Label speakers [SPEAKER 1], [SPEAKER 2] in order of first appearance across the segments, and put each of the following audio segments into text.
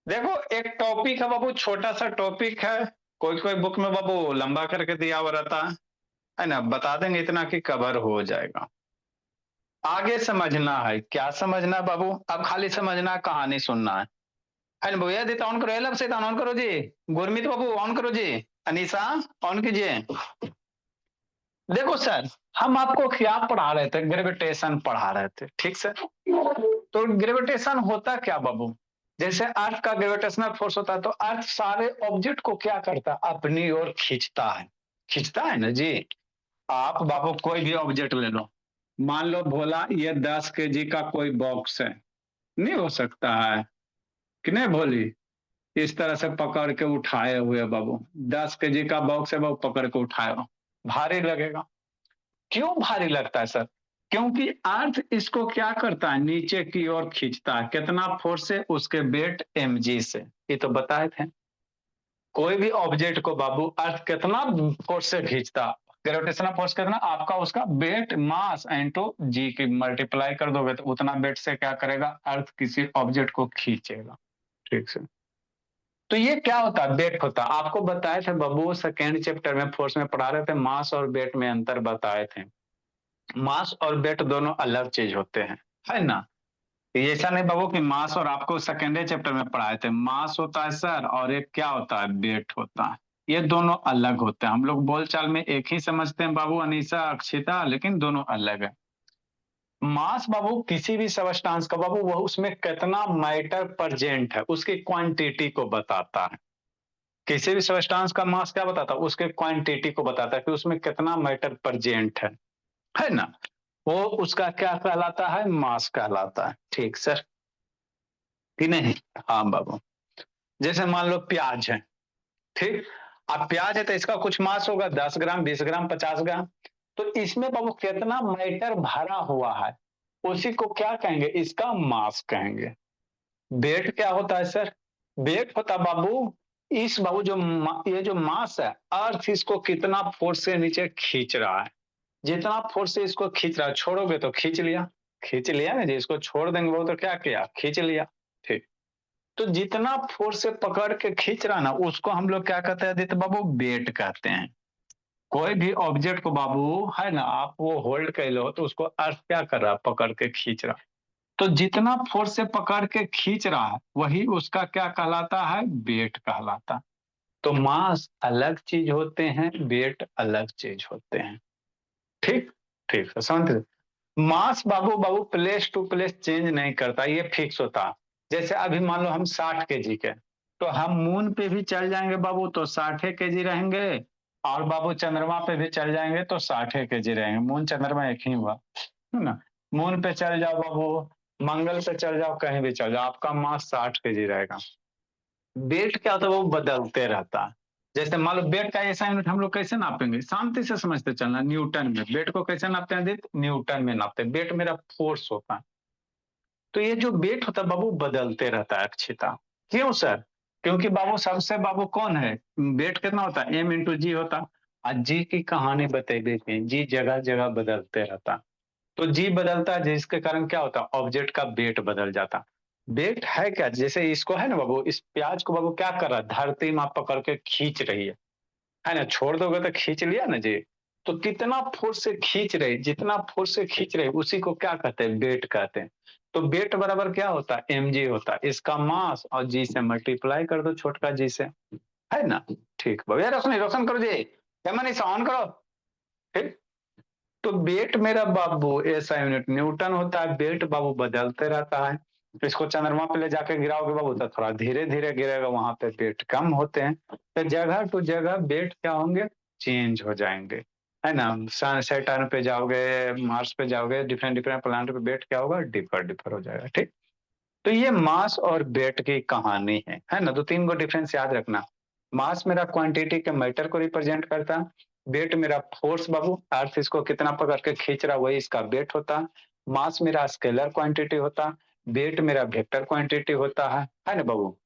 [SPEAKER 1] देखो एक टॉपिक है बाबू, छोटा सा टॉपिक है। कोई कोई बुक में बाबू लंबा करके दिया हुआ रहता है ना। बता देंगे इतना कि कवर हो जाएगा। आगे समझना है, क्या समझना है बाबू? अब खाली समझना है, कहानी सुनना है ना। भैया देता ऑन करो, लब से ऑन करो जी। गुरमीत बाबू ऑन करो जी। अनीसा ऑन कीजिए। देखो सर, हम आपको क्या पढ़ा रहे थे? ग्रेविटेशन पढ़ा रहे थे, ठीक सर। तो ग्रेविटेशन होता क्या बाबू? जैसे अर्थ का ग्रेविटेशनल फोर्स होता है, तो अर्थ सारे ऑब्जेक्ट को क्या करता है? अपनी ओर खींचता है। खींचता है ना जी। आप बाबू कोई भी ऑब्जेक्ट ले लो। मान लो भोला ये 10 केजी का कोई बॉक्स है। नहीं हो सकता है कि नहीं भोली? इस तरह से पकड़ के उठाए हुए बाबू। 10 केजी का बॉक्स है, वो पकड़ के उठाए हो, भारी लगेगा। क्यों भारी लगता है सर? क्योंकि अर्थ इसको क्या करता है? नीचे की ओर खींचता है। कितना फोर्स से? उसके वेट mg से। ये तो बताए थे। कोई भी ऑब्जेक्ट को बाबू अर्थ कितना फोर्स से खींचता? ग्रेविटेशनल फोर्स कितना आपका? उसका वेट मास इंटू जी की मल्टीप्लाई कर दोगे तो उतना वेट से क्या करेगा? अर्थ किसी ऑब्जेक्ट को खींचेगा। ठीक से। तो ये क्या होता है? वेट होता है। आपको बताए थे बाबू, सेकेंड चैप्टर में फोर्स में पढ़ा रहे थे, मास और वेट में अंतर बताए थे। मास और वेट दोनों अलग चीज होते हैं, है ना। ये ऐसा नहीं बाबू कि मास, और आपको सेकेंडरी चैप्टर में पढ़ाए थे, मास होता है सर और एक क्या होता है? वेट होता है। ये दोनों अलग होते हैं। हम लोग बोलचाल में एक ही समझते हैं बाबू, अनीसा अक्षिता, लेकिन दोनों अलग है। मास बाबू किसी भी सबस्टांस का बाबू, वह उसमें कितना मैटर प्रेजेंट है उसकी क्वांटिटी को बताता है। किसी भी सबस्टांस का मास क्या बताता है? उसके क्वांटिटी को बताता है कि उसमें कितना मैटर प्रेजेंट है ना। वो उसका क्या कहलाता है? मास कहलाता है। ठीक सर कि नहीं? हाँ बाबू। जैसे मान लो प्याज है, ठीक। अब प्याज है तो इसका कुछ मास होगा, 10 ग्राम, 20 ग्राम, 50 ग्राम। तो इसमें बाबू कितना मैटर भरा हुआ है, उसी को क्या कहेंगे? इसका मास कहेंगे। वेट क्या होता है सर? वेट होता बाबू, इस बाबू जो ये जो मास है, अर्थ इसको कितना फोर्स से नीचे खींच रहा है। जितना फोर्स से इसको खींच रहा है, छोड़ोगे तो खींच लिया। खींच लिया ना जी। इसको छोड़ देंगे वो तो क्या किया? खींच लिया। ठीक। तो जितना फोर्स से पकड़ के खींच रहा ना, उसको हम लोग क्या कहते हैं आदित्य बाबू? वेट कहते हैं। कोई भी ऑब्जेक्ट को बाबू, है ना, आप वो होल्ड कर लो तो उसको अर्थ क्या कर रहा है? पकड़ के खींच रहा। तो जितना फोर्स से पकड़ के खींच रहा है, वही उसका क्या कहलाता है? वेट कहलाता है। तो मास अलग चीज होते हैं, वेट अलग चीज होते हैं। ठीक। ठीक है, समझ। मास बाबू बाबू प्लेस टू प्लेस चेंज नहीं करता, ये फिक्स होता। जैसे अभी मान लो हम 60 केजी के, तो हम मून पे भी चल जाएंगे बाबू तो 60 केजी रहेंगे। और बाबू चंद्रमा पे भी चल जाएंगे तो 60 केजी रहेंगे। मून चंद्रमा एक ही हुआ, है ना। मून पे चल जाओ बाबू, मंगल पे चल जाओ, कहीं भी चल जाओ, आपका मास 60 केजी रहेगा। वेट क्या होता है? वो बदलते रहता है। जैसे मान लो वेट का ऐसा यूनिट हम लोग कैसे नापेंगे? शांति से समझते चलना, न्यूटन में। वेट को कैसे नापते हैं? न्यूटन में नापते हैं। वेट मेरा फोर्स होता है। तो ये जो वेट होता है बाबू, बदलते रहता है अक्षिता। क्यों सर? क्योंकि बाबू सबसे बाबू कौन है? वेट कितना होता है? एम इंटू जी होता। और जी की कहानी बता देते हैं, जी जगह जगह बदलते रहता। तो जी बदलता है जिसके कारण क्या होता है? ऑब्जेक्ट का वेट बदल जाता। वेट है क्या? जैसे इसको है ना बाबू, इस प्याज को बाबू क्या कर रहा है? धरती में आप पकड़ के खींच रही है ना। छोड़ दोगे तो खींच लिया ना जी। तो कितना फोर्स से खींच रहे, जितना फोर्स से खींच रहे, उसी को क्या कहते हैं? वेट कहते हैं। तो वेट बराबर क्या होता है? mg होता है। इसका मास और जी से मल्टीप्लाई कर दो, छोटका जी से, है ना। ठीक बाबू, यार रोशन रोशन करो जी, कैमरा ऑन करो। ठीक। तो वेट मेरा बाबू ऐसा यूनिट न्यूटन होता है। वेट बाबू बदलते रहता है। इसको चंद्रमा पे ले जाके गिराओगे बाबू तो थोड़ा धीरे धीरे गिरेगा, वहां पे वेट कम होते हैं। तो जगह टू जगह वेट क्या होंगे? चेंज हो जाएंगे, है ना। सैटर्न पे जाओगे, मार्स पे जाओगे, डिफरेंट डिफरेंट प्लैनेट पे वेट क्या होगा? डिफर डिफर हो जाएगा। ठीक। तो ये मास और वेट की कहानी है ना। तो तीन गो डिफरेंस याद रखना। मास मेरा क्वांटिटी के मैटर को रिप्रेजेंट करता। वेट मेरा फोर्स बाबू, अर्थ इसको कितना पकड़ के खींच रहा, वही इसका वेट होता। मास मेरा स्केलर क्वांटिटी होता। वेट मेरा वेक्टर क्वांटिटी होता है ना बाबू।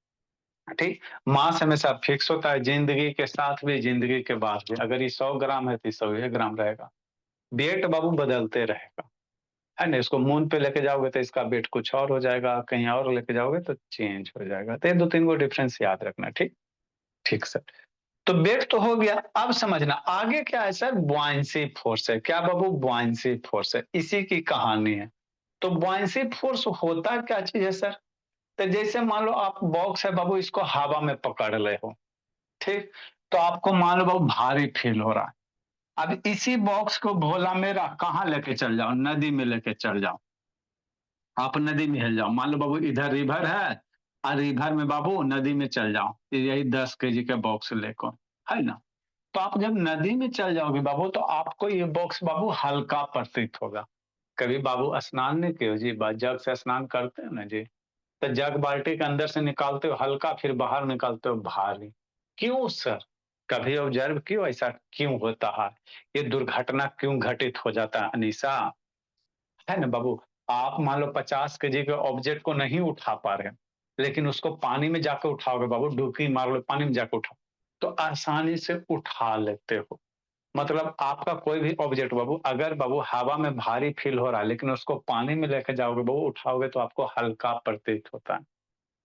[SPEAKER 1] ठीक। मास हमेशा फिक्स होता है, जिंदगी के साथ भी, जिंदगी के बाद भी। अगर ये 100 ग्राम है तो 101 ग्राम रहेगा। वेट बाबू बदलते रहेगा। है ना? इसको मून पे लेके जाओगे तो इसका वेट कुछ और हो जाएगा, कहीं और लेके जाओगे तो चेंज हो जाएगा। तो ये 2-3 गो डिफरेंस याद रखना, ठीक? ठीक सर। तो वेट तो हो गया, अब समझना आगे क्या है सर? बुआयंसी फोर्स है। क्या बाबू? बुआयंसी फोर्स है, इसी की कहानी है। तो बुआयंसी फोर्स होता क्या चीज है सर? तो जैसे मान लो आप बॉक्स है बाबू, इसको हवा में पकड़ रहे हो, ठीक? तो आपको मान लो बाबू भारी फील हो रहा है। अब इसी बॉक्स को भोला मेरा कहाँ लेके चल जाओ? नदी में लेके चल जाओ। आप नदी में हिल जाओ, मान लो बाबू इधर रिवर है और रिवर में बाबू नदी में चल जाओ, यही 10 kg का बॉक्स लेकर, है ना? तो आप जब नदी में चल जाओगे बाबू तो आपको ये बॉक्स बाबू हल्का प्रतीत होगा। कभी बाबू स्नान नहीं किए हो जी? जग से स्नान करते हो ना जी, तो जग बाल्टी के अंदर से निकालते हो हल्का, फिर बाहर निकालते हो भारी। क्यों सर? कभी ऑब्जर्व क्यों ऐसा क्यों होता है? ये दुर्घटना क्यों घटित हो जाता है अनीसा? है ना बाबू? आप मान लो 50 kg के ऑब्जेक्ट को नहीं उठा पा रहे हैं, लेकिन उसको पानी में जाकर उठाओगे बाबू, डुबकी मार लो पानी में जाकर उठाओ, तो आसानी से उठा लेते हो। मतलब आपका कोई भी ऑब्जेक्ट बाबू, अगर बाबू हवा में भारी फील हो रहा है लेकिन उसको पानी में लेकर जाओगे बाबू, उठाओगे तो आपको हल्का प्रतीत होता है।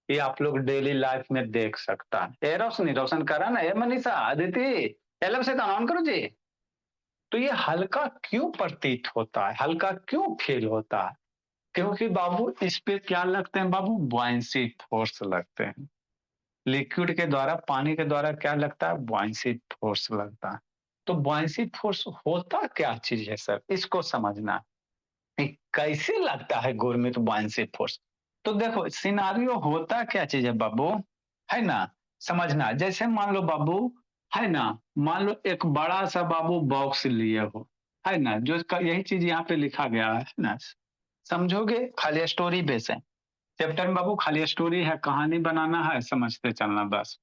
[SPEAKER 1] ये आप लोग डेली लाइफ में देख सकता है। ए रोशनी, रोशन करा ना? ए मनीषा, अदिति, एलम से ऑन करो जी। तो ये हल्का क्यों प्रतीत होता है? हल्का क्यों फील होता है? क्योंकि बाबू इस पे क्या लगते हैं बाबू? बुआयंसी फोर्स लगते हैं। लिक्विड के द्वारा, पानी के द्वारा क्या लगता है? बुआयंसी फोर्स लगता है। तो बुआयंसी फोर्स होता क्या चीज है सर? इसको समझना है। कैसे लगता है घूर्णित बुआयंसी फोर्स? तो देखो सिनारियो होता क्या चीज है बाबू, है ना? समझना, जैसे मान लो बाबू, है ना, मान लो एक बड़ा सा बाबू बॉक्स लिए हो, है ना, जो यही चीज यहाँ पे लिखा गया है ना, समझोगे? खाली स्टोरी बेस है। चैप्टर में बाबू खाली स्टोरी है, कहानी बनाना है, समझते चलना बस।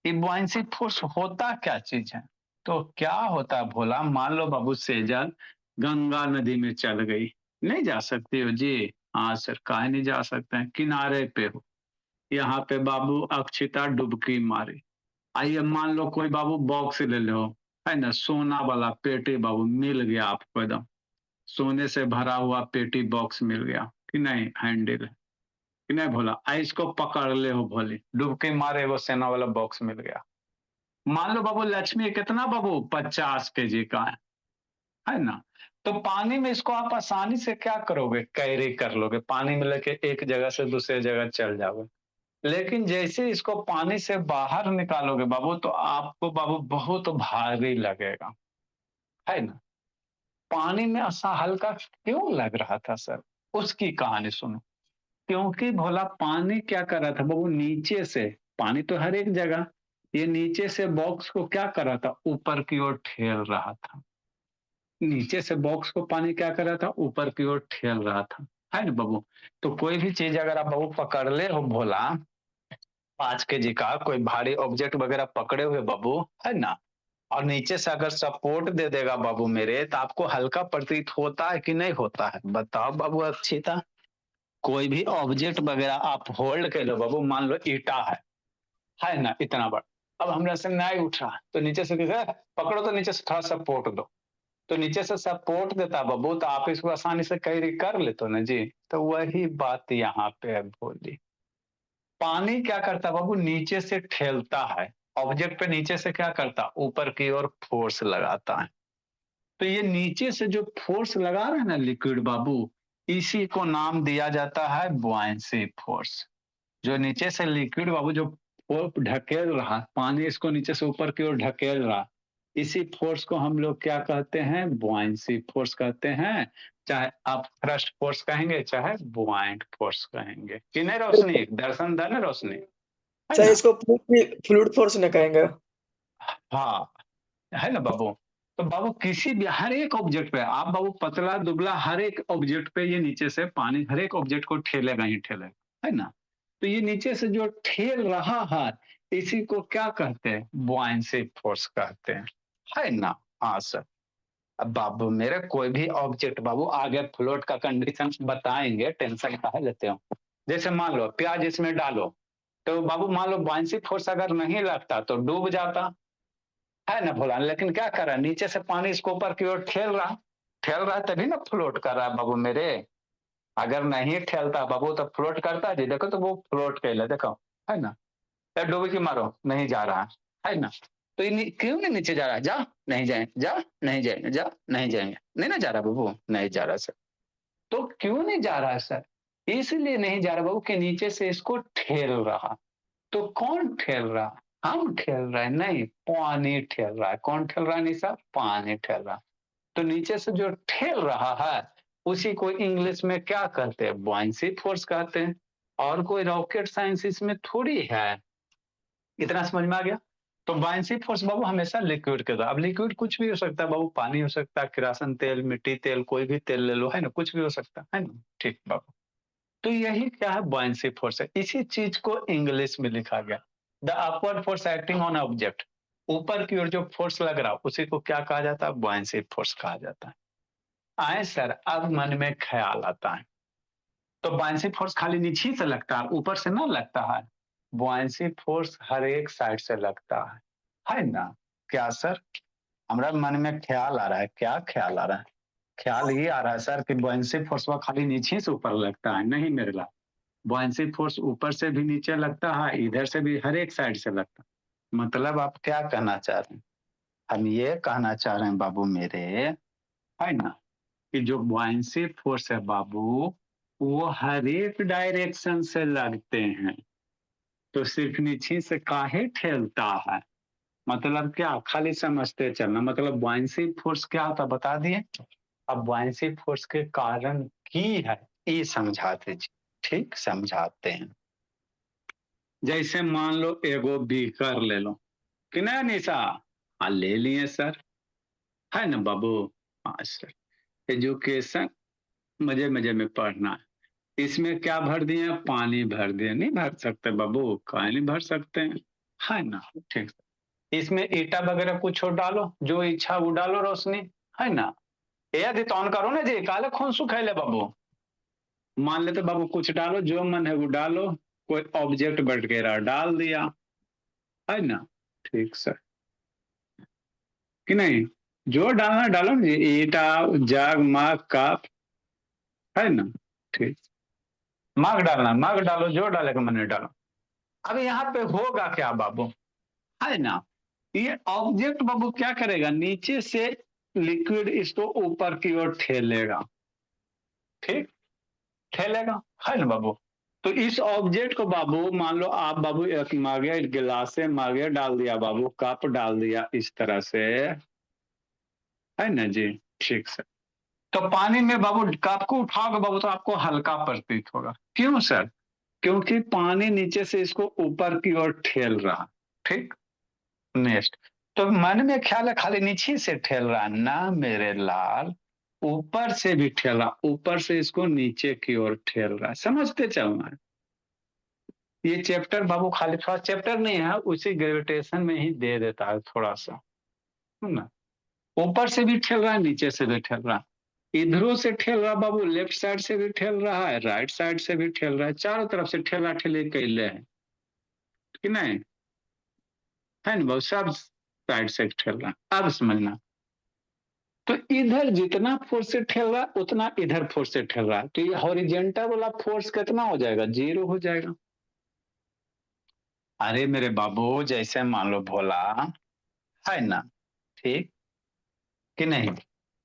[SPEAKER 1] ये बुआयंसी फोर्स होता क्या चीज है? तो क्या होता है भोला? मान लो बाबू सेजल गंगा नदी में चल गई, नहीं जा सकती हो जी? हाँ सर, काहे नहीं जा सकते हैं? किनारे पे हो, यहाँ पे बाबू अक्षिता डुबकी मारी। आइए मान लो कोई बाबू बॉक्स ले लो, है ना, सोना वाला पेटी बाबू मिल गया आपको, एकदम सोने से भरा हुआ पेटी बॉक्स मिल गया कि नहीं? हैंडल कि नहीं भोला? आई इसको पकड़ ले हो भोले, डुबकी मारे वो सेना वाला बॉक्स मिल गया। मान लो बाबू लक्ष्मी कितना बाबू? 50 kg का है ना? तो पानी में इसको आप आसानी से क्या करोगे? कैरी कर लोगे, पानी में लेके एक जगह से दूसरे जगह चल जाओगे। लेकिन जैसे इसको पानी से बाहर निकालोगे बाबू तो आपको बाबू बहुत भारी लगेगा, है ना? पानी में ऐसा हल्का क्यों लग रहा था सर? उसकी कहानी सुनो। क्योंकि भोला पानी क्या कर रहा था बाबू? नीचे से, पानी तो हर एक जगह, ये नीचे से बॉक्स को क्या कर रहा था? ऊपर की ओर ठेल रहा था। नीचे से बॉक्स को पानी क्या कर रहा था? ऊपर की ओर ठेल रहा था, है ना बाबू? तो कोई भी चीज अगर आप बाबू पकड़ ले हो भोला, 5 kg का कोई भारी ऑब्जेक्ट वगैरह पकड़े हुए बाबू, है ना, और नीचे से अगर सपोर्ट दे देगा बाबू मेरे, तो आपको हल्का प्रतीत होता है कि नहीं होता है? बताओ बाबू अक्षिता। कोई भी ऑब्जेक्ट वगैरह आप होल्ड कर लो बाबू, मान लो ईटा है ना, इतना बड़ा, अब हमरा से नहीं उठ रहा, तो नीचे से किसे पकड़ो, तो नीचे से थोड़ा सपोर्ट दो, तो नीचे से सपोर्ट देता बाबू, तो आप इसको आसानी से कैरी कर लेते हो ना जी। तो वही बात यहाँ पे है बोली। पानी क्या करता बाबू? नीचे से ठेलता है ऑब्जेक्ट पे, नीचे से क्या करता? ऊपर की ओर फोर्स लगाता है। तो ये नीचे से जो फोर्स लगा रहा है ना लिक्विड बाबू, इसी को नाम दिया जाता है बुआयंसी फोर्स। जो नीचे से लिक्विड बाबू जो वो ढकेल रहा, पानी इसको नीचे से ऊपर की ओर ढकेल रहा, इसी फोर्स को हम लोग क्या कहते हैं? बुआयंसी फोर्स कहते हैं। चाहे आप थ्रस्ट फोर्स कहेंगे, चाहे बुआयंट फोर्स कहेंगे कि नहीं रोशनी? दर्शन दे ना रोशनी, है
[SPEAKER 2] चाहे
[SPEAKER 1] ना?
[SPEAKER 2] इसको फ्लूइड फोर्स न कहेंगे।
[SPEAKER 1] हाँ, है ना बाबू? तो बाबू किसी भी हर एक ऑब्जेक्ट पे आप बाबू पतला दुबला हर एक ऑब्जेक्ट पे ये नीचे से पानी हर एक ऑब्जेक्ट को ठेलेगा ही ठेलेगा, है ना? तो ये नीचे से जो ठेल रहा है, इसी को क्या कहते हैं? बुआयंसी फोर्स कहते हैं, है ना? हाँ सर। अब बाबू मेरे कोई भी ऑब्जेक्ट बाबू आगे फ्लोट का कंडीशन बताएंगे, टेंशन काहे लेते हो? जैसे मान लो प्याज इसमें डालो, तो बाबू मान लो बुआयंसी फोर्स अगर नहीं लगता तो डूब जाता, है ना भोला? लेकिन क्या कर रहा है? नीचे से पानी इसको ऊपर की ओर ठेल रहा, ठेल रहा है तभी ना फ्लोट कर रहा है बाबू मेरे। अगर नहीं ठेलता बाबू तो फ्लोट करता जी, देखो तो वो फ्लोट कैले देखो, है ना। या डुबकी मारो, नहीं जा रहा है ना। तो क्यों नहीं नीचे जा रहा है? जा, नहीं जाएंगे, जा, नहीं जाएंगे, जा, नहीं जाएंगे, नहीं ना जा रहा बाबू, नहीं जा रहा सर। तो क्यों नहीं जा रहा है सर? इसलिए नहीं जा रहा बाबू कि नीचे से इसको ठेल रहा। तो कौन ठेल रहा? हम ठेल रहे हैं? नहीं, पानी ठेल रहा है। कौन ठेल रहा है निशा? पानी ठेल रहा है। तो नीचे से जो ठेल रहा है उसी को इंग्लिश में क्या कहते हैं? बॉयंसी फोर्स कहते हैं। और कोई रॉकेट साइंस इसमें थोड़ी है। इतना समझ में आ गया? तो बॉयंसी फोर्स बाबू हमेशा लिक्विड के द्वारा। अब लिक्विड कुछ भी हो सकता है बाबू, पानी हो सकता है, किरासन तेल, मिट्टी तेल, कोई भी तेल ले लो, है ना, कुछ भी हो सकता है ना। ठीक बाबू। तो यही क्या है? बॉयंसी फोर्स है। इसी चीज को इंग्लिश में लिखा गया, the upward force acting on object. ऊपर की ओर जो फोर्स लग रहा है उसी को क्या कहा जाता है? बॉयंसी फोर्स कहा जाता है। आए सर, अब मन में ख्याल आता है, तो बॉयंसी फोर्स खाली नीचे से लगता है, ऊपर से ना लगता है। बॉयंसी फोर्स हर एक साइड से लगता है ना। क्या सर? हमारा मन में ख्याल आ रहा है। क्या ख्याल आ रहा है? ख्याल ये आ रहा है सर कि बॉयंसी फोर्स वह खाली नीचे से ऊपर लगता है। नहीं मेरे लाल, बॉयंसी फोर्स ऊपर से भी नीचे लगता है, इधर से भी, हर एक साइड से लगता है। मतलब आप क्या कहना चाह रहे हैं? हम ये कहना चाह रहे हैं बाबू मेरे, है ना, कि जो बॉयंसी फोर्स है बाबू, वो हर एक डायरेक्शन से लगते हैं। तो सिर्फ नीचे से काहे ठेलता है? मतलब क्या? खाली समझते चलना। मतलब बॉयंसी फोर्स क्या होता बता दिए। अब बॉयंसी फोर्स के कारण की है ये समझाते जी। ठीक, समझाते हैं। जैसे मान लो एगो बीकर ले लो, कि नहीं निशा? हाँ ले लिए सर, है ना बाबू। हाँ सर, एजुकेशन मजे मजे में पढ़ना है। इसमें क्या भर दिए? पानी भर दिए। नहीं भर सकते बाबू, काहे नहीं भर सकते हैं, है ना। ठीक। इसमें ईटा वगैरह कुछ और डालो, जो इच्छा वो डालो रोशनी, है ना। यदि तो ऑन करो ना जी, काले खून सुखेले बाबू। मान लेते बाबू कुछ डालो, जो मन है वो डालो। कोई ऑब्जेक्ट वगैरह डाल दिया, है ना। ठीक सर, कि नहीं? जो डालना डालो ना जी, ईटा, जग, मग, कप, है ना। ठीक, मग डालना मग डालो, जो डालेगा मन डालो। अब यहाँ पे होगा क्या बाबू, है ना। ये ऑब्जेक्ट बाबू क्या करेगा? नीचे से लिक्विड इसको ऊपर की ओर ठेलेगा। ठीक, ठेलेगा, है ना बाबू। तो इस ऑब्जेक्ट को बाबू मान लो आप बाबू एक मगे, गिलास से मगे डाल दिया बाबू, कप डाल दिया इस तरह से, है ना जी। ठीक से तो पानी में बाबू कप को उठाओगे बाबू तो आपको हल्का प्रतीत होगा। क्यों सर? क्योंकि पानी नीचे से इसको ऊपर की ओर ठेल रहा। ठीक, नेक्स्ट। तो मन में ख्याल है खाली नीचे से ठेल रहा ना मेरे लाल, ऊपर से भी ठेला, ऊपर से इसको नीचे की ओर ठेल रहा। समझते चलना है। ये चैप्टर बाबू खाली थोड़ा चैप्टर नहीं है, उसी ग्रेविटेशन में ही दे देता है थोड़ा सा, है ना। ऊपर से भी ठेल रहा है, नीचे से भी ठेल रहा है। इधरों से ठेल रहा बाबू, लेफ्ट साइड से भी ठेल रहा है, राइट साइड से भी ठेल रहा है, चारों तरफ से ठेला ठेली कैले है, कि नहीं, है ना बाबू। सब साइड से ठेल रहा है। अब समझना, तो इधर जितना फोर्स से ठेल रहा है उतना इधर फोर्स से ठेल रहा है। तो ये हॉरिजेंटल वाला फोर्स कितना हो जाएगा? 0 हो जाएगा। अरे मेरे बाबू, जैसे मान लो भोला, है ना, ठीक, कि नहीं।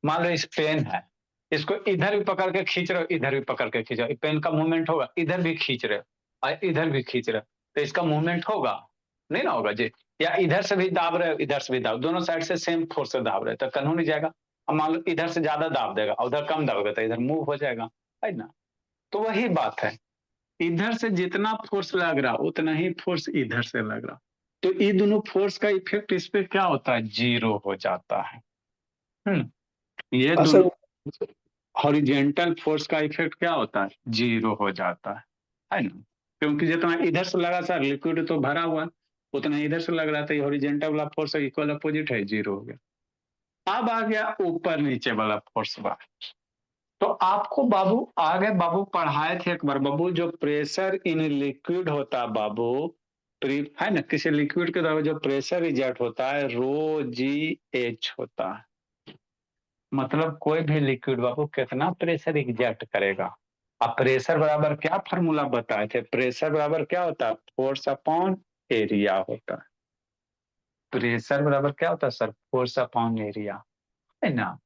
[SPEAKER 1] मान लो इस पेन है, इसको इधर भी पकड़ के खींच रहे हो, इधर भी पकड़ के खींच रहे हो, पेन का मूवमेंट होगा। इधर भी खींच रहे हो और इधर भी खींच रहे हो, तो इसका मूवमेंट होगा? नहीं ना होगा जी। या इधर से भी दाब रहे हो, इधर से भी दाब, दोनों साइड से सेम फोर्स से दाब रहे हो, तो कन्हू नहीं जाएगा। अब मान लो इधर से ज्यादा दाब देगा, उधर कम दाबेगा, तो इधर मूव हो जाएगा, है ना। तो वही बात है, इधर से जितना फोर्स लग रहा उतना ही फोर्स इधर से लग रहा। तो ये दोनों फोर्स का इफेक्ट इस पे क्या होता है? 0 हो जाता है। ये
[SPEAKER 2] हाँ सर।
[SPEAKER 1] दोनों हॉरिजेंटल फोर्स का इफेक्ट क्या होता है? 0 हो जाता है ना। क्योंकि जितना इधर से लगा सर, लिक्विड तो भरा हुआ, उतना इधर से लग रहा था, हॉरिजेंटल वाला फोर्स इक्वल अपोजिट है, 0 हो गया। अब आ गया ऊपर नीचे वाला फोर्स बा। तो आपको बाबू आगे बाबू पढ़ाए थे एक बार बाबू, जो प्रेशर इन लिक्विड होता बाबू, है ना, किसी लिक्विड के द्वारा जो प्रेशर इजर्ट होता है रो जी एच होता है। मतलब कोई भी लिक्विड बाबू कितना प्रेशर एग्जर्ट करेगा। अब प्रेशर बराबर क्या फॉर्मूला बताए थे, प्रेशर बराबर क्या होता है, फोर्स अपॉन एरिया होता है। प्रेशर बराबर क्या होता है सर, फोर्स अपॉन एरिया, है ना।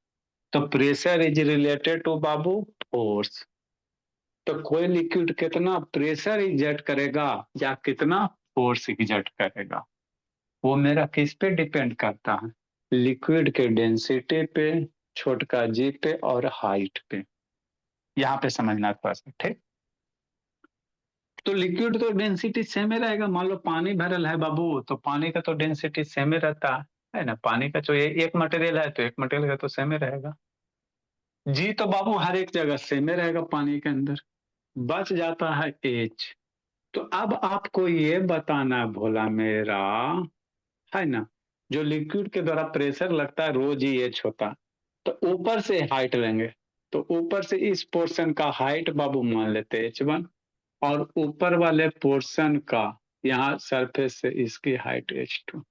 [SPEAKER 1] तो प्रेशर इज रिलेटेड टू बाबू फोर्स। तो कोई लिक्विड कितना प्रेशर एग्जर्ट करेगा या कितना फोर्स एग्जर्ट करेगा, वो मेरा किस पे डिपेंड करता है, लिक्विड के डेंसिटी पे, छोटका जी पे और हाइट पे। यहाँ पे समझना थोड़ा सा, ठीक। तो लिक्विड तो डेंसिटी सेम ही रहेगा, मान लो पानी भरल है बाबू, तो पानी का तो डेंसिटी सेम ही रहता है ना। पानी का जो एक मटेरियल है तो एक मटेरियल का तो सेम ही रहेगा। जी तो बाबू हर एक जगह सेम ही रहेगा पानी के अंदर। बच जाता है एच। तो अब आपको ये बताना भोला मेरा, है ना, जो लिक्विड के द्वारा प्रेशर लगता है रो जी एच होता है। तो ऊपर से हाइट लेंगे, तो ऊपर से इस पोर्शन का हाइट बाबू मान लेते एच वन, और ऊपर वाले पोर्शन का यहाँ सरफेस से इसकी हाइट एच टू।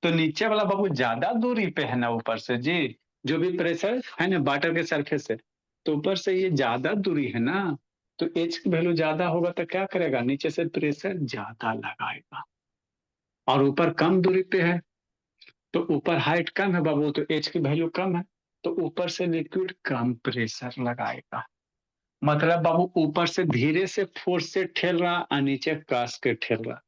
[SPEAKER 1] तो नीचे वाला बाबू ज्यादा दूरी पे है ना ऊपर से जी, जो भी प्रेशर है ना वाटर के सरफेस से, तो ऊपर से ये ज्यादा दूरी है ना, तो एच की वैल्यू ज्यादा होगा तो क्या करेगा, नीचे से प्रेशर ज्यादा लगाएगा। और ऊपर कम दूरी पे है, तो ऊपर हाइट कम है बाबू, तो एच की वैल्यू कम है, तो ऊपर से लिक्विड कम प्रेशर लगाएगा। मतलब बाबू ऊपर से धीरे से फोर्स से ठेल रहा और नीचे कस के ठेल रहा,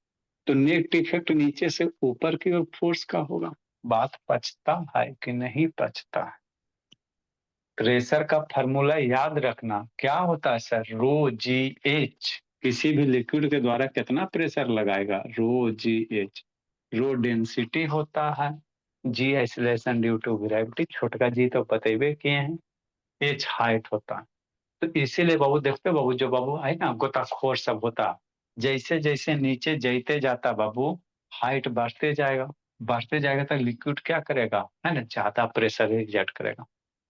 [SPEAKER 1] तो नेट इफेक्ट नीचे से ऊपर की ओर फोर्स का होगा। बात पचता है कि नहीं पचता है। प्रेशर का फॉर्मूला याद रखना क्या होता है सर, रो जी एच। किसी भी लिक्विड के द्वारा कितना प्रेशर लगाएगा, रो जी एच। रो डेंसिटी होता है, जी एक्सीलरेशन ड्यू टू ग्रेविटी, छोटका जी तो बतेबे किए हैं, एच हाइट होता है। तो इसीलिए बाबू देखते हो बाबू, जो बाबू है ना गोताखोर सब होता, जैसे जैसे नीचे जैते जाता बाबू, हाइट बढ़ते जाएगा तो लिक्विड क्या करेगा, है ना, ज्यादा प्रेशर एग्जर्ट करेगा।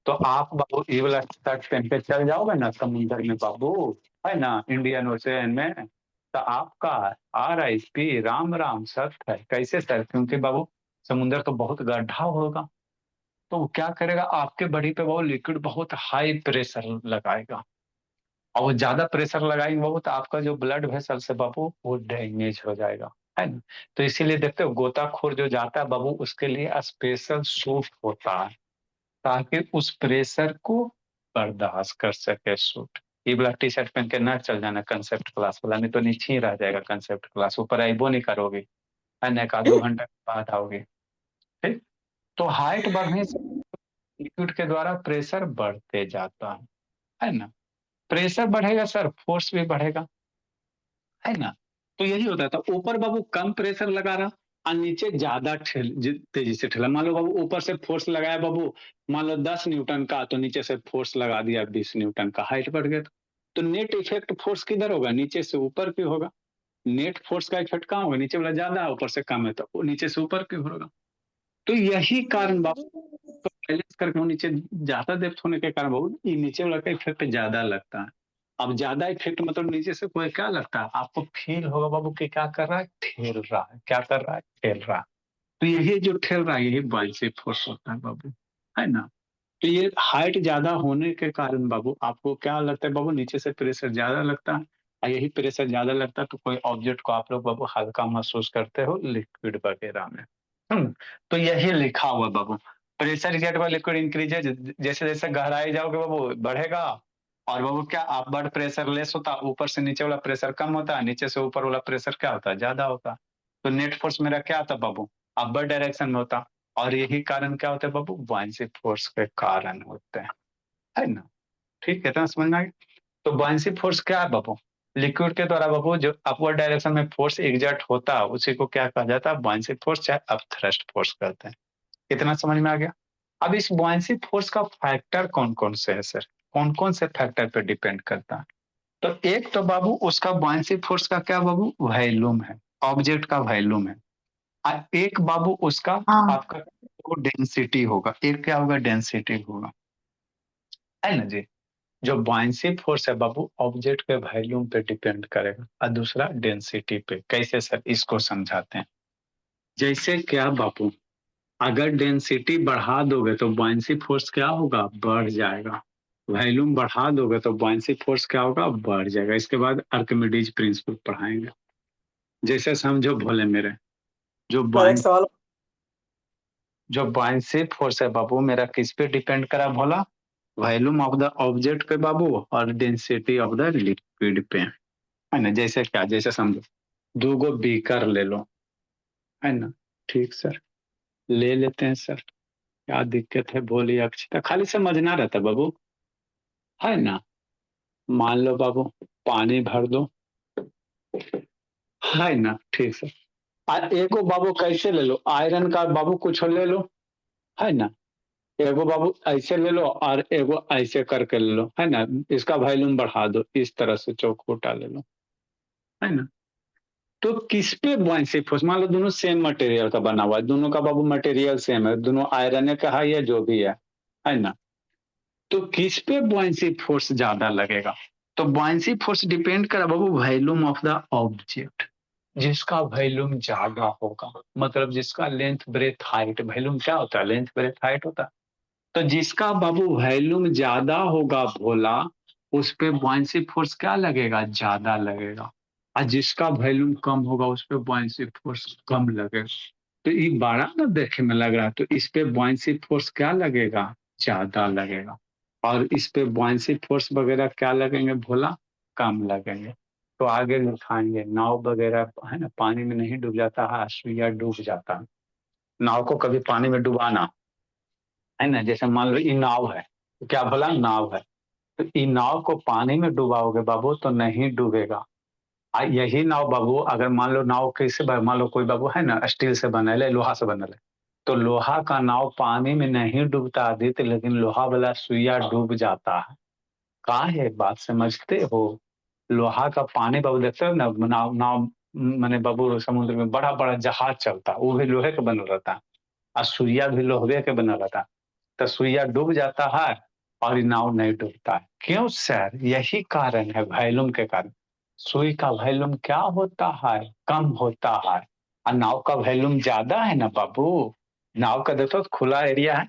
[SPEAKER 1] तो आप बाबू ये वाला शर्ट पहन के चल जाओगे ना समुद्र में बाबू, है ना, इंडियन ओशियन में, तो आपका RIP राम राम सत्य है। कैसे सर, क्योंकि बाबू समुद्र तो बहुत गड्ढा होगा, तो वो क्या करेगा आपके बॉडी पे, वो लिक्विड बहुत हाई प्रेशर लगाएगा। और वो ज्यादा प्रेशर लगाएंगे बाबू तो आपका जो ब्लड वेसल से बाबू वो डैमेज हो जाएगा, है ना। तो इसीलिए देखते हो गोताखोर जो जाता है बाबू, उसके लिए स्पेशल सूट होता है, ताकि उस प्रेशर को बर्दाश्त कर सके सूट। ये वाला टी शर्ट पहन के ना चल जाना कंसेप्ट क्लास वाला, नहीं तो नीचे ही रह जाएगा कंसेप्ट क्लास, ऊपर आइबो नहीं करोगे, है ना, एक आध 2 घंटा के बाद आओगे, ठीक। तो हाइट बढ़ने से लिक्विड के द्वारा प्रेशर बढ़ते जाता है ना। प्रेशर बढ़ेगा सर, फोर्स भी बढ़ेगा, है ना। तो यही होता था, ऊपर बाबू कम प्रेशर लगा रहा और नीचे ज्यादा तेजी से ठेला। मान लो बाबू ऊपर से फोर्स लगाया बाबू, मान लो 10 न्यूटन का, तो नीचे से फोर्स लगा दिया 20 न्यूटन का, हाइट बढ़ गया। तो नेट इफेक्ट फोर्स किधर होगा, नीचे से ऊपर की होगा। नेट फोर्स का इफेक्ट कहाँ होगा, नीचे वाला ज्यादा है ऊपर से कम है, तो वो नीचे से ऊपर की होगा। तो यही कारण बाबू बैलेंस करके वो नीचे ज्यादा डेप्थ होने के कारण बाबू ये नीचे वाला का इफेक्ट ज्यादा लगता है। अब ज्यादा इफेक्ट मतलब नीचे से कोई क्या लगता है आपको, फील होगा बाबू कि क्या कर रहा है, ठेल रहा है, क्या कर रहा है, ठेल रहा है। तो यही जो ठेल रहा है यही बाइसेप फोर्स होता है बाबू, है ना। तो ये हाइट ज्यादा होने के कारण बाबू आपको क्या लगता है बाबू, नीचे से प्रेशर ज्यादा लगता है, और यही प्रेशर ज्यादा लगता है तो कोई ऑब्जेक्ट को आप लोग बाबू हल्का महसूस करते हो लिक्विड वगैरह में। तो यही लिखा हुआ बाबू, प्रेशर जेट वाला लिक्विड इंक्रीजेज, जैसे जैसे गहराई जाओगे बाबू बढ़ेगा। और बाबू क्या आप ब्लड प्रेशर लेस होता, ऊपर से नीचे वाला प्रेशर कम होता है, नीचे से ऊपर वाला प्रेशर क्या होता है, ज्यादा होता। तो नेट फोर्स मेरा क्या आता बाबू, अपर डायरेक्शन में होता। और यही कारण क्या होता है बाबू, बाइंसी फोर्स के कारण होते हैं, है ना। ठीक है, इतना समझ में आ गया। तो बाइंसी फोर्स क्या है बाबू, लिक्विड के द्वारा बाबू जो अपवर्ड डायरेक्शन में फोर्स एग्जर्ट होता है उसी को क्या कहा जाता है, बाइंसी फोर्स चाहे अपथ्रस्ट फोर्स कहते हैं। इतना समझ में आ गया। अब इस बुआंसी फोर्स का फैक्टर कौन कौन से है सर, कौन कौन से फैक्टर पे डिपेंड करता है। तो एक तो बाबू उसका बुआंसी फोर्स का क्या बाबू, वॉल्यूम है, ऑब्जेक्ट का वॉल्यूम है। और एक बाबू उसका
[SPEAKER 3] हाँ।
[SPEAKER 1] आपका वो डेंसिटी होगा, एक क्या होगा, डेंसिटी होगा, है ना जी। जो बुआंसी फोर्स है बाबू ऑब्जेक्ट के वॉल्यूम पे डिपेंड करेगा, और दूसरा डेंसिटी पे। कैसे सर, इसको समझाते हैं। जैसे क्या बाबू, अगर डेंसिटी बढ़ा दोगे तो buoyancy फोर्स क्या होगा? बढ़ जाएगा। वॉल्यूम बढ़ा दोगे तो buoyancy फोर्स क्या होगा? बढ़ जाएगा। इसके बाद आर्किमिडीज प्रिंसिपल पढ़ाएंगे। जैसे समझो भोले मेरे, जो
[SPEAKER 2] सर एक
[SPEAKER 1] buoyancy
[SPEAKER 2] सवाल।
[SPEAKER 1] जो buoyancy फोर्स है बाबू मेरा किस पे डिपेंड करा भोला? वॉल्यूम ऑफ द ऑब्जेक्ट पे बाबू और डेंसिटी ऑफ द लिक्विड पे, है ना? जैसे क्या? जैसे समझो 2 गो बीकर ले लो, है ना? ठीक सर, ले लेते हैं सर। क्या दिक्कत है बोलिए अक्षता, खाली समझना रहता बाबू, है ना? मान लो बाबू पानी भर दो, है ना? ठीक सर। एगो बाबू कैसे ले लो? आयरन का बाबू कुछ ले लो, है ना? एगो बाबू ऐसे ले लो और एगो ऐसे करके ले लो, है ना? इसका वॉल्यूम बढ़ा दो, इस तरह से चौखोटा ले लो, है ना? तो किस पे buoyancy फोर्स? मान लो दोनों सेम मटेरियल का बना हुआ है, दोनों का बाबू मटेरियल सेम है, दोनों आयरन का है या जो भी है ना? तो किस पे buoyancy फोर्स ज्यादा लगेगा? तो buoyancy फोर्स डिपेंड करा बाबू वॉल्यूम ऑफ द ऑब्जेक्ट। जिसका वॉल्यूम ज्यादा होगा, मतलब जिसका लेंथ ब्रेथ हाइट, वॉल्यूम क्या होता है? लेंथ ब्रेथ हाइट होता है। तो जिसका बाबू वॉल्यूम ज्यादा होगा भोला, उस पे buoyancy फोर्स क्या लगेगा? ज्यादा लगेगा। और जिसका वॉल्यूम कम होगा उस पे buoyancy फोर्स कम लगेगा। तो ये बड़ा ना देखे में लग रहा है, तो इस पे buoyancy फोर्स क्या लगेगा? ज्यादा लगेगा। और इस पे buoyancy फोर्स वगैरह क्या लगेंगे भोला? कम लगेंगे। तो आगे लिखाएंगे नाव वगैरह, है ना? पानी में नहीं डूब जाता है, सुइया डूब जाता है। नाव को कभी पानी में डुबाना, है ना? जैसे मान लो ये नाव है, तो क्या भला? नाव है। तो ये नाव को पानी में डुबाओगे बाबू तो नहीं डूबेगा। यही नाव बाबू, अगर मान लो नाव कैसे, मान लो कोई बाबू है ना स्टील से बनल है, लोहा से बनल है, तो लोहा का नाव पानी में नहीं डूबता आदित्य, लेकिन लोहा वाला सुइया डूब जाता है। कहा है बात समझते हो? लोहा का पानी बाबू देखते हो ना, नाव नाव मैंने बाबू समुद्र में बड़ा बड़ा जहाज चलता, वो भी लोहे का बनल रहता, और सुइया भी लोहे के बनल रहता। तो सुइया डूब जाता है और ये नाव नहीं डूबता है। क्यों सर? यही कारण है, वॉल्यूम के कारण। सुई का वॉल्यूम क्या होता है? कम होता है। और नाव का वॉल्यूम ज्यादा है ना बाबू। नाव का देखो खुला एरिया है,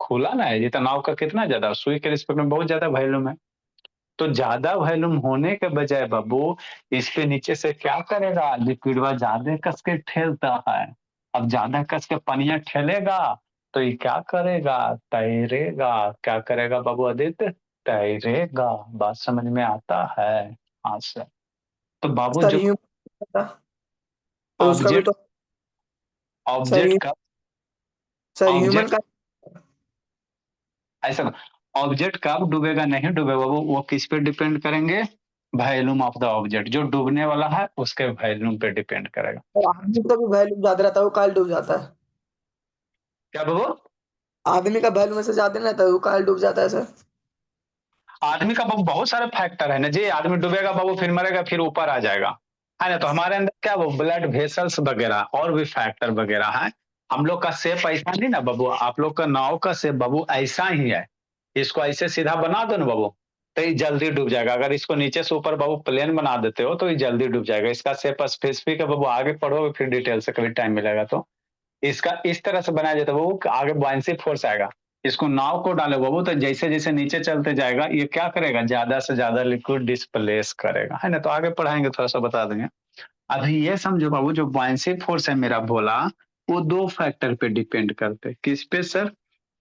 [SPEAKER 1] खुला ना है ये, तो नाव का कितना ज्यादा, सुई के रिस्पेक्ट में बहुत ज्यादा वॉल्यूम है। तो ज्यादा वॉल्यूम होने के बजाय बाबू इस पे नीचे से क्या करेगा? लिक्विडवा ज्यादा कस के ठेलता है। अब ज्यादा कस के पनिया ठेलेगा तो ये क्या करेगा? तैरेगा। क्या करेगा बाबू आदित्य? तैरेगा। बात समझ में आता है? हाँ सर। तो बाबू
[SPEAKER 2] सर
[SPEAKER 1] जो
[SPEAKER 2] ह्यूमन था, तो उसका भी
[SPEAKER 1] ऑब्जेक्ट
[SPEAKER 2] तो। सर
[SPEAKER 1] ऑब्जेक्ट का
[SPEAKER 2] सर ह्यूमन
[SPEAKER 1] ऑब्जेक्ट
[SPEAKER 2] का।
[SPEAKER 1] ऐसा ऑब्जेक्ट कब डूबेगा नहीं डूबेगा वो किस पे डिपेंड करेंगे? Volume of the object. जो डूबने वाला है उसके वॉल्यूम पे डिपेंड करेगा।
[SPEAKER 2] और आदमी का भी वैल्यू ज्यादा रहता है, वो काल डूब जाता है।
[SPEAKER 1] क्या बाबू?
[SPEAKER 2] आदमी का वैल्यू में से ज्यादा नहीं रहता है, वो काल डूब जाता है सर।
[SPEAKER 1] आदमी का बाबू बहुत सारे फैक्टर है ना जी। आदमी डूबेगा बाबू, फिर मरेगा, फिर ऊपर आ जाएगा, है ना? तो हमारे अंदर क्या वो ब्लड वेसल्स वगैरह और भी फैक्टर वगैरह है। हम लोग का शेप ऐसा नहीं ना बाबू, आप लोग का नाव का शेप बाबू ऐसा ही है। इसको ऐसे सीधा बना दो ना बाबू, तो ये जल्दी डूब जाएगा। अगर इसको नीचे से ऊपर बाबू प्लेन बना देते हो तो ये जल्दी डूब जाएगा। इसका शेप स्पेसिफिक है बाबू, आगे पढ़ोगे फिर डिटेल से कभी टाइम मिलेगा तो। इसका इस तरह से बनाया जाता है वो, आगे buoyancy फोर्स आएगा। इसको नाव को डाले वो, तो जैसे जैसे नीचे चलते जाएगा ये क्या करेगा? ज्यादा से ज्यादा लिक्विड डिस्प्लेस करेगा, है ना? तो आगे पढ़ाएंगे, थोड़ा सा बता देंगे। अभी ये समझो बाबू, जो buoyancy फोर्स है मेरा बोला, वो दो फैक्टर पे डिपेंड करते हैं। किस पे सर?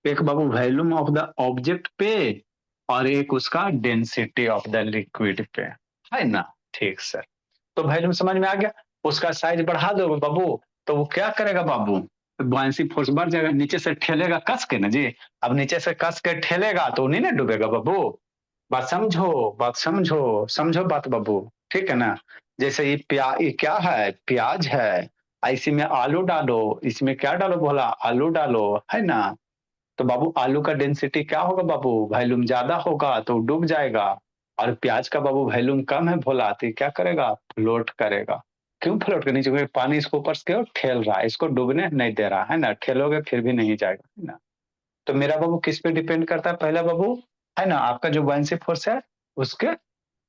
[SPEAKER 1] एक बाबू वॉल्यूम ऑफ द ऑब्जेक्ट पे, और एक उसका डेंसिटी ऑफ द लिक्विड पे, है ना? ठीक सर। तो वॉल्यूम समझ में आ गया। उसका साइज बढ़ा दो बाबू तो वो क्या करेगा बाबू? buoyancy फोर्स बढ़ जाएगा, नीचे से ठेलेगा कस के ना जी। अब नीचे से कस के ठेलेगा तो नहीं ना डूबेगा बाबू। बात समझो, बात समझो, समझो बात बाबू। ठीक है ना? जैसे ये क्या है? प्याज है। इसी में आलू डालो, इसमें क्या डालो बोला? आलू डालो, है ना? तो बाबू आलू का डेंसिटी क्या होगा बाबू? वॉल्यूम ज्यादा होगा तो डूब जाएगा। और प्याज का बाबू वॉल्यूम कम है भोला, तो ये क्या करेगा? फ्लोट करेगा। क्यों फ्लोट करनी चाहिए? पानी इसको ऊपर से ठेल रहा है, इसको डूबने नहीं दे रहा, है ना? ठेलोगे फिर भी नहीं जाएगा, है ना? तो मेरा बाबू किस पे डिपेंड करता है? पहला बाबू, है ना, आपका जो buoyancy फोर्स है उसके,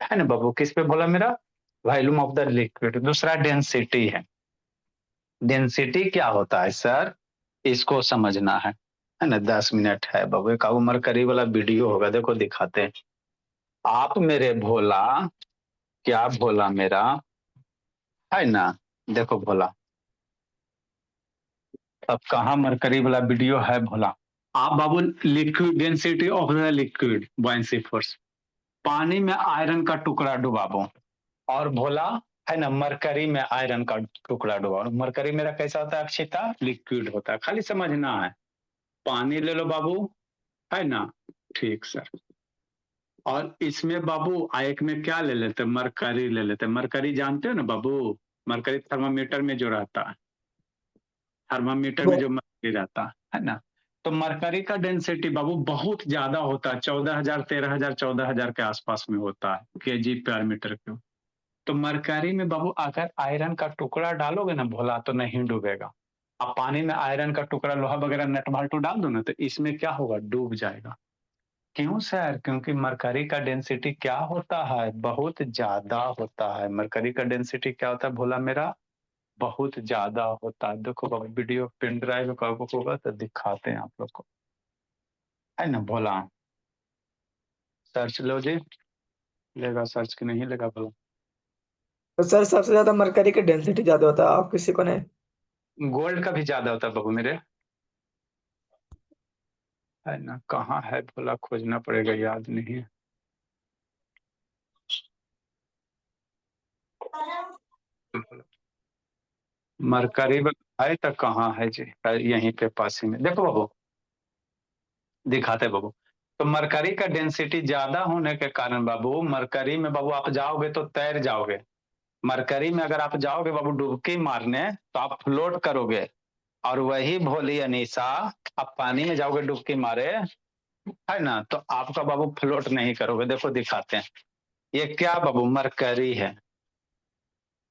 [SPEAKER 1] है ना बाबू, किस पे बोला मेरा? Volume of the liquid. दूसरा डेंसिटी है। डेंसिटी क्या होता है सर? इसको समझना है ना। 10 मिनट है बाबू, एक मरकरी वाला वीडियो होगा, देखो दिखाते हैं। आप मेरे भोला, क्या भोला मेरा, है ना। देखो भोला, अब कहाँ मरकरी वाला वीडियो है भोला। आप बाबू liquid density of the liquid buoyancy force, पानी में आयरन का टुकड़ा डुबाबो, और भोला है ना मरकरी में आयरन का टुकड़ा डुबाओ। मरकरी मेरा कैसा होता है अक्षिता, लिक्विड होता है, खाली समझना है। पानी ले लो बाबू, है ना, ठीक सर। और इसमें बाबू एक में क्या ले लेते, मरकरी ले लेते। मरकरी जानते हो ना बाबू, मरकरी थर्मामीटर में जो रहता है, थर्मामीटर में जो मरकरी रहता है ना, तो मरकरी का डेंसिटी बाबू बहुत ज्यादा होता है, 14,000 13,000 14,000 के आसपास में होता है केजी पर मीटर क्यूब। तो मरकरी में बाबू अगर आयरन का टुकड़ा डालोगे ना भोला तो नहीं डूबेगा। अब पानी में आयरन का टुकड़ा लोहा वगैरह नट बाल्टू डाल दो ना तो इसमें क्या होगा, डूब जाएगा। क्यों सर, क्योंकि मरकरी का डेंसिटी क्या होता है, बहुत ज्यादा होता है। मरकरी का डेंसिटी क्या होता है भोला मेरा, बहुत ज्यादा होता है। देखो बाबू वीडियो पेन ड्राइव का होगा तो दिखाते हैं आप लोग को, है ना भोला। सर्च लो जी, लेगा सर्च की नहीं लेगा भोला।
[SPEAKER 2] तो सर सबसे ज्यादा मरकरी की डेंसिटी ज्यादा होता है, आप किसी को नहीं।
[SPEAKER 1] गोल्ड का भी ज्यादा होता है बाबू मेरे, है ना। कहाँ है भोला, खोजना पड़ेगा, याद नहीं है। मरकरी है तो कहाँ है जी, यहीं पे पास ही में। देखो बाबू दिखाते बाबू, तो मरकरी का डेंसिटी ज्यादा होने के कारण बाबू, मरकरी में बाबू आप जाओगे तो तैर जाओगे। मरकरी में अगर आप जाओगे बाबू डुबकी मारने तो आप फ्लोट करोगे, और वही भोली अनीसा आप पानी में जाओगे डुबकी मारे, है ना, तो आपका बाबू फ्लोट नहीं करोगे। देखो दिखाते हैं, ये क्या बाबू मरकरी है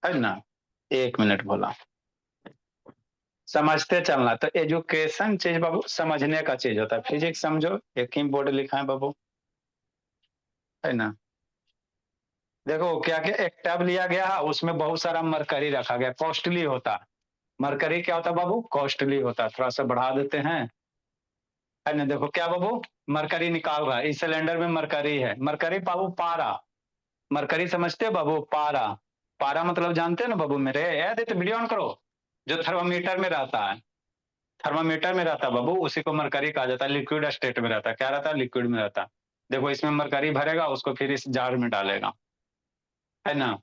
[SPEAKER 1] ना। 1 मिनट भोला, समझते चलना। तो एजुकेशन चीज बाबू समझने का चीज होता है। फिजिक्स समझो, एक ही बोर्ड लिखा है बाबू, है ना। देखो क्या क्या, एक टैब लिया गया है, उसमें बहुत सारा मरकरी रखा गया, कॉस्टली होता है। मरकरी क्या होता है बाबू, कॉस्टली होता है। थोड़ा सा बढ़ा देते हैं, है ना। देखो क्या बाबू, मरकरी निकाल रहा है, इस सिलेंडर में मरकरी है। मरकरी बाबू पारा, मरकरी समझते हो बाबू, पारा। पारा मतलब जानते हो ना बाबू मेरे, याद है तो वीडियो ऑन करो। जो थर्मामीटर में रहता है, थर्मामीटर में रहता है बाबू, उसी को मरकरी कहा जाता है। लिक्विड स्टेट में रहता है, क्या रहता है, लिक्विड में रहता है। देखो इसमें मरकरी भरेगा, उसको फिर इस जार में डालेगा, है ना।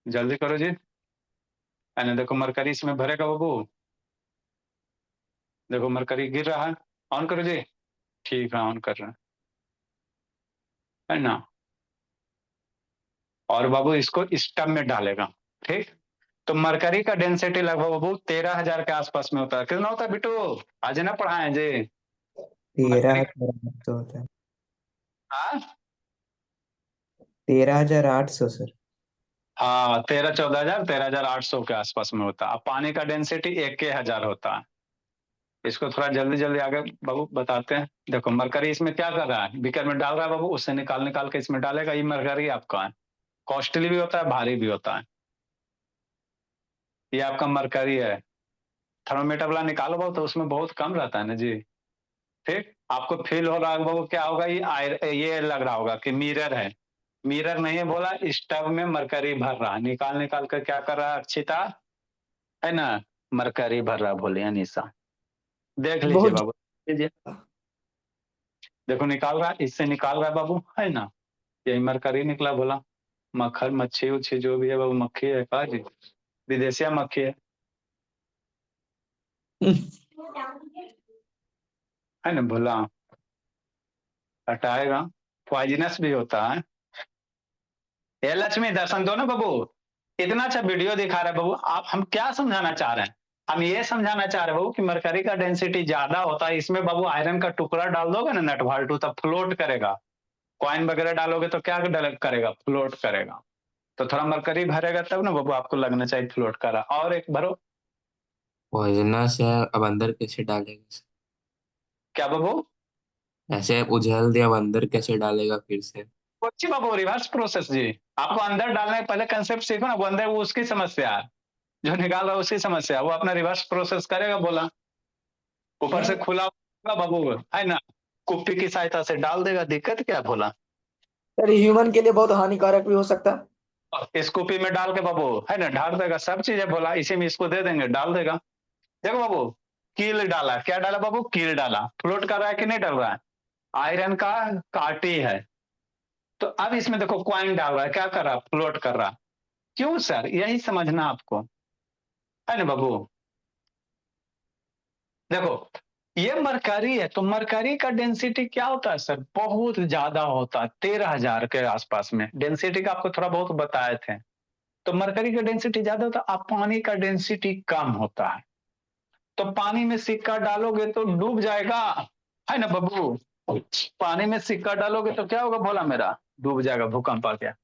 [SPEAKER 1] जल्दी करो जी, है ना। देखो मरकरी इसमें भरेगा बाबू, देखो मरकरी गिर रहा है। ऑन करो जी, ठीक है ऑन कर रहे हैं, है ना। और बाबू इसको इस टब में डालेगा, ठीक। तो मरकरी का डेंसिटी लगभग बाबू 13,000 के आसपास में होता है। कितना होता है बिटू, आज ना पढ़ाए जी।
[SPEAKER 2] 13,800 होता है।
[SPEAKER 1] हाँ
[SPEAKER 2] 13,800 सर।
[SPEAKER 1] हाँ, 13-14,000 13,800 के आसपास में होता है। अब पानी का डेंसिटी 1,000 होता है। इसको थोड़ा जल्दी जल्दी आगे बाबू बताते हैं। देखो मरकरी इसमें क्या कर रहा है, बीकर में डाल रहा है बाबू, उससे निकाल निकाल के इसमें डालेगा। ये मरकरी आपका है, कॉस्टली भी होता है, भारी भी होता है। ये आपका मरकरी है। थर्मोमीटर वाला निकालो बाबू तो उसमें बहुत कम रहता है ना जी। ठीक, आपको फील हो रहा है बाबू, क्या होगा, ये लग रहा होगा कि मिरर है। मिरर नहीं बोला, इस टब में मरकरी भर रहा है, निकाल निकाल कर क्या कर रहा है अक्षिता, है ना, मरकरी भर रहा बोले निशा। देख लीजिए
[SPEAKER 2] बहुत
[SPEAKER 1] बाबू, लीजिए, देखो निकाल रहा है, इससे निकाल रहा है बाबू, है ना। यही मरकरी निकला बोला। मक्खर मच्छी उच्छी जो भी है बाबू, मक्खी है का जी, विदेशिया मक्खी है ना बोला, हटाएगा। पॉइजनस भी होता है। ये लक्ष्मी दर्शन दो ना बाबू, इतना अच्छा वीडियो दिखा रहे हैं बाबू। आप हम क्या समझाना चाह रहे हैं, हम ये समझाना चाह रहे हैं बाबू कि मरकरी का डेंसिटी ज्यादा होता है, इसमें बाबू आयरन का टुकड़ा डाल दोगे ना नट भाल्टू, तब फ्लोट करेगा। कॉइन वगैरह डालोगे तो क्या करेगा, फ्लोट करेगा। तो थोड़ा मरकरी भरेगा तब ना बाबू आपको लगना चाहिए फ्लोट कर रहा। और एक भरो।
[SPEAKER 3] पॉइजनस है, अब अंदर कैसे डालेगा?
[SPEAKER 1] क्या बाबू,
[SPEAKER 3] ऐसे उझल दिया, अब अंदर कैसे डालेगा फिर से?
[SPEAKER 1] अच्छी बाबू रिवर्स प्रोसेस जी। आपको अंदर डालने के पहले कंसेप्ट सीखो ना, वो अंदर वो उसकी समस्या है, जो निकाल रहा है उसकी समस्या, वो अपना रिवर्स प्रोसेस करेगा बोला। ऊपर से
[SPEAKER 2] नहीं
[SPEAKER 1] खुला होगा बाबू, है ना, कुप्पी की सहायता से डाल देगा, दिक्कत क्या है बोला।
[SPEAKER 2] सर, ह्यूमन के लिए बहुत हानिकारक भी हो सकता है।
[SPEAKER 1] इस कुप्पी में डाल के बाबू, है ना, ढाल देगा, सब चीजें बोला, इसी में इसको दे देंगे, डाल देगा। देखो बाबू, कील डाला, क्या डाला बाबू, कील डाला, फ्लोट कर रहा है कि नहीं डाल रहा है, आयरन का काटी है। तो अब इसमें देखो क्वाइन डाल रहा है, क्या कर रहा है, फ्लोट कर रहा है। क्यों सर, यही समझना आपको, है ना बाबू। देखो ये मरकरी है, तो मरकरी का डेंसिटी क्या होता है सर, बहुत ज्यादा होता है, 13,000 के आसपास में डेंसिटी का आपको थोड़ा बहुत बताए थे। तो मरकरी का डेंसिटी ज्यादा होता है, अब पानी का डेंसिटी कम होता है। तो पानी में सिक्का डालोगे तो डूब जाएगा, है ना बाबू। पानी में सिक्का डालोगे तो क्या होगा भोला मेरा, डूब जाएगा, भूकंप आ गया।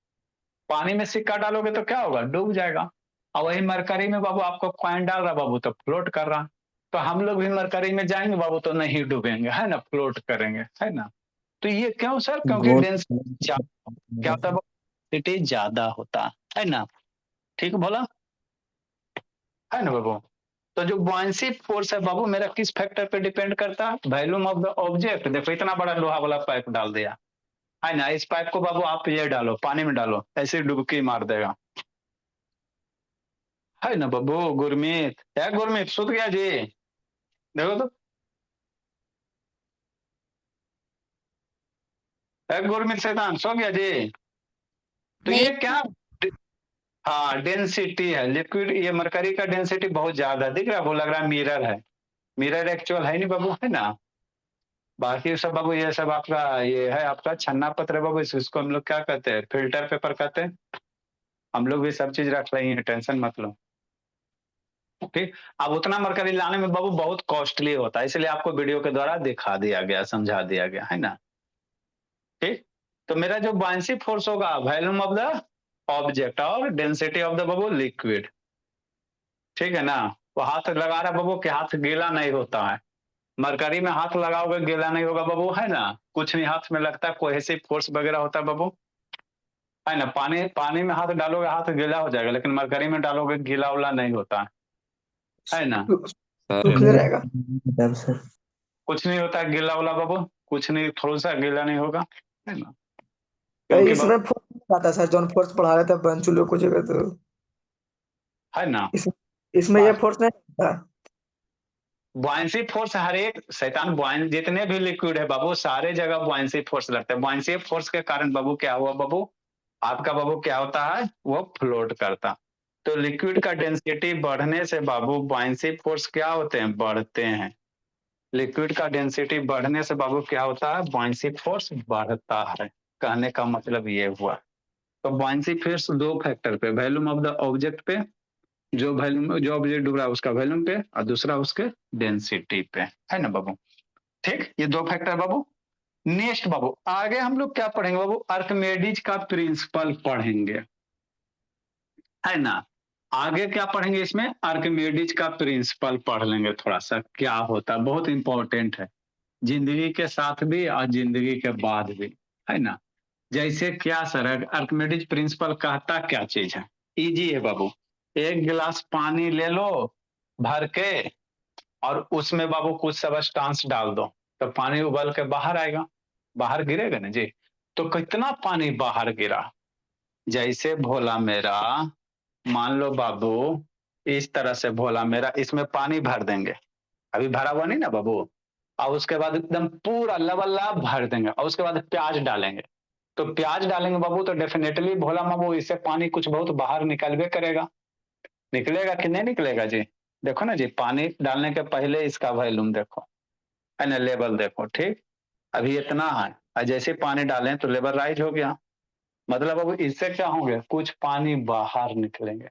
[SPEAKER 1] पानी में सिक्का डालोगे तो क्या होगा, डूब जाएगा। और वही मरकरी में बाबू आपको कॉइन डाल रहा बाबू तो फ्लोट कर रहा। तो हम लोग भी मरकरी में जाएंगे बाबू तो नहीं डूबेंगे, है ना, फ्लोट करेंगे, है ना। तो ये क्यों सर, क्योंकि
[SPEAKER 3] गोल
[SPEAKER 1] डेंसिटी क्या होता है, डेंसिटी ज्यादा होता है ना, ठीक बोला, है ना बाबू। तो जो बुआंसी फोर्स है बाबू मेरा किस फैक्टर पे डिपेंड करता है, वॉल्यूम ऑफ द ऑब्जेक्ट। देखो इतना बड़ा लोहा वाला पाइप डाल दिया, है ना, इस पाइप को बाबू आप ये डालो, पानी में डालो, ऐसे डुबकी मार देगा, है ना बाबू। गुरमीत है, गुरमीत सुध गया जी, देखो तो, है गुरमीत शैतान सो गया जी। तो
[SPEAKER 4] नहीं
[SPEAKER 1] ये क्या, हाँ डेंसिटी है लिक्विड, ये मरकरी का डेंसिटी बहुत ज्यादा दिख रहा है, वो लग रहा है मिरर है, मिरर एक्चुअल है नहीं बाबू, है ना। बाकी सब बाबू ये सब आपका ये है आपका छन्ना पत्र बाबू, इसको हम लोग क्या कहते हैं, फिल्टर पेपर कहते हैं। हम लोग भी सब चीज रख रही हैं, टेंशन मत लो, ठीक। अब उतना मरकरी लाने में बाबू बहुत कॉस्टली होता है, इसलिए आपको वीडियो के द्वारा दिखा दिया गया, समझा दिया गया, है ना, ठीक। तो मेरा जो बाइंसी फोर्स होगा, वॉल्यूम ऑफ द ऑब्जेक्ट और density of the Babu liquid, ठीक है ना। वो हाथ लगा रहा बाबू के हाथ गीला नहीं होता है, मरकरी में हाथ लगाओगे गीला नहीं होगा बाबू, है ना, कुछ नहीं हाथ में लगता, कोहेसिव फोर्स वगैरह होता है बाबू, है ना। पानी पानी में हाथ डालोगे हाथ गीला हो जाएगा, लेकिन मरकरी में डालोगे गीला उला नहीं होता है ना।
[SPEAKER 2] सूख रहेगा।
[SPEAKER 3] सर
[SPEAKER 1] कुछ नहीं होता है गीला उला बाबू, कुछ नहीं, थोड़ा सा गीला नहीं होगा, है ना,
[SPEAKER 2] तो
[SPEAKER 1] क्योंकि
[SPEAKER 2] इसमें फोर्स नहीं आता सर, जॉन फोर्स पढ़ा रहे थे बंचू लोग को जगह, तो
[SPEAKER 1] है ना।
[SPEAKER 2] इस, इसमें ये फोर्स नहीं आता।
[SPEAKER 1] बुआंसी फोर्स हर एक शैतान बुआन जितने भी लिक्विड है बाबू सारे जगह बुआंसी फोर्स लगता है, बुआंसी फोर्स के कारण बाबू क्या हुआ बाबू, आपका बाबू क्या होता है, वो फ्लोट करता। तो लिक्विड का डेंसिटी बढ़ने से बाबू बुआंसी फोर्स क्या होते हैं, बढ़ते हैं। लिक्विड का डेंसिटी बढ़ने से बाबू क्या होता है, बुआंसी फोर्स बढ़ता है, कहने का मतलब ये हुआ। तो बुआंसी फोर्स दो फैक्टर पे, वॉल्यूम ऑफ द ऑब्जेक्ट पे, जो वॉल्यूम जो ऑब्जेक्ट डूब रहा है उसका वॉल्यूम पे, और दूसरा उसके डेंसिटी पे, है ना बाबू, ठीक। ये दो फैक्टर बाबू। नेक्स्ट बाबू आगे हम लोग क्या पढ़ेंगे बाबू, आर्किमेडीज का प्रिंसिपल पढ़ेंगे, है ना। आगे क्या पढ़ेंगे इसमें, आर्किमेडीज का प्रिंसिपल पढ़ लेंगे, थोड़ा सा क्या होता है, बहुत इंपॉर्टेंट है, जिंदगी के साथ भी और जिंदगी के बाद भी, है ना। जैसे क्या सर, आर्किमेडीज प्रिंसिपल कहता क्या चीज है, इजी है बाबू। एक गिलास पानी ले लो भर के, और उसमें बाबू कुछ सब्सटेंस डाल दो, तो पानी उबल के बाहर आएगा, बाहर गिरेगा ना जी। तो कितना पानी बाहर गिरा, जैसे भोला मेरा, मान लो बाबू इस तरह से भोला मेरा, इसमें पानी भर देंगे, अभी भरा हुआ नहीं ना बाबू, और उसके बाद एकदम पूरा लबालब भर देंगे, और उसके बाद प्याज डालेंगे। तो प्याज डालेंगे बाबू तो डेफिनेटली भोला बाबू इससे पानी कुछ बहुत बाहर निकलबे करेगा, निकलेगा कि नहीं निकलेगा जी। देखो ना जी, पानी डालने के पहले इसका वॉल्यूम देखो, है ना, लेवल देखो, ठीक। अभी इतना है, और जैसे पानी डालें तो लेवल राइज हो गया, मतलब अब इससे क्या होंगे, कुछ पानी बाहर निकलेंगे।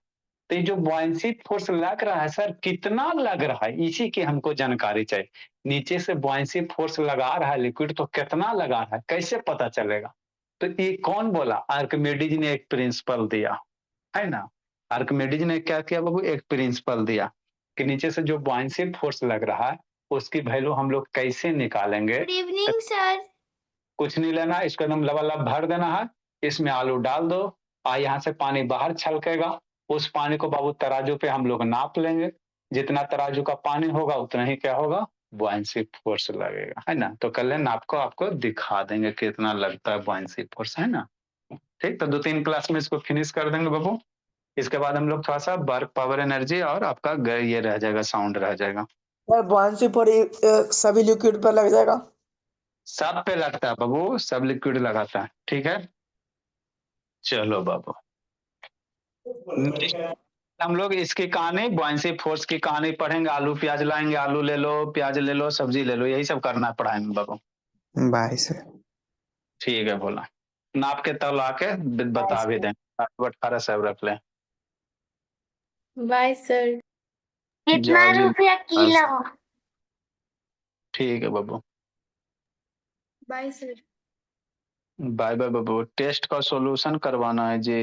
[SPEAKER 1] तो ये जो बॉयंसी फोर्स लग रहा है सर, कितना लग रहा है, इसी की हमको जानकारी चाहिए। नीचे से बॉयंसी फोर्स लगा रहा है लिक्विड, तो कितना लगा रहा है, कैसे पता चलेगा। तो ये कौन बोला, आर्किमेडीज ने एक प्रिंसिपल दिया, है ना। आर्किमेडीज ने क्या किया बाबू, एक प्रिंसिपल दिया कि नीचे से जो बॉयंसी फोर्स लग रहा है उसकी वैल्यू हम लोग कैसे निकालेंगे।
[SPEAKER 4] Good evening sir.
[SPEAKER 1] कुछ नहीं लेना, इसको एकदम लबालब भर देना है, इसमें आलू डाल दो, यहाँ से पानी बाहर छलकेगा, उस पानी को बाबू तराजू पे हम लोग नाप लेंगे, जितना तराजू का पानी होगा उतना ही क्या होगा, बुआंसी फोर्स लगेगा, है ना। तो कल आपको आपको दिखा देंगे कितना लगता है बुआंसी फोर्स, है ना। ठीक, तो 2-3 क्लास में इसको फिनिश कर देंगे बाबू। इसके बाद हम लोग थोड़ा सा वर्क, पावर, एनर्जी और आपका ये रह जाएगा, साउंड रह जाएगा।
[SPEAKER 2] सर बुआंसी पर सभी लिक्विड पर लग जाएगा।
[SPEAKER 1] सब पे लगता है बाबू, सब लिक्विड लगाता है, ठीक है। चलो बाबू, हम लोग इसकी कहानी, बुआंसी फोर्स की कहानी पढ़ेंगे। आलू प्याज लाएंगे, आलू ले लो, प्याज ले लो, सब्जी ले लो, यही सब करना है पढ़ाई में बाबू।
[SPEAKER 2] Bye sir.
[SPEAKER 1] ठीक है, बोला नाप के तब ला के बता भी देंगे। 1800 रख ले।
[SPEAKER 4] Bye sir.
[SPEAKER 5] कितना
[SPEAKER 1] जाओ जी,
[SPEAKER 5] रुपया किलो?
[SPEAKER 1] ठीक है बाबू।
[SPEAKER 4] Bye sir.
[SPEAKER 1] बाय बाय बाबू। टेस्ट का सॉल्यूशन करवाना है जी।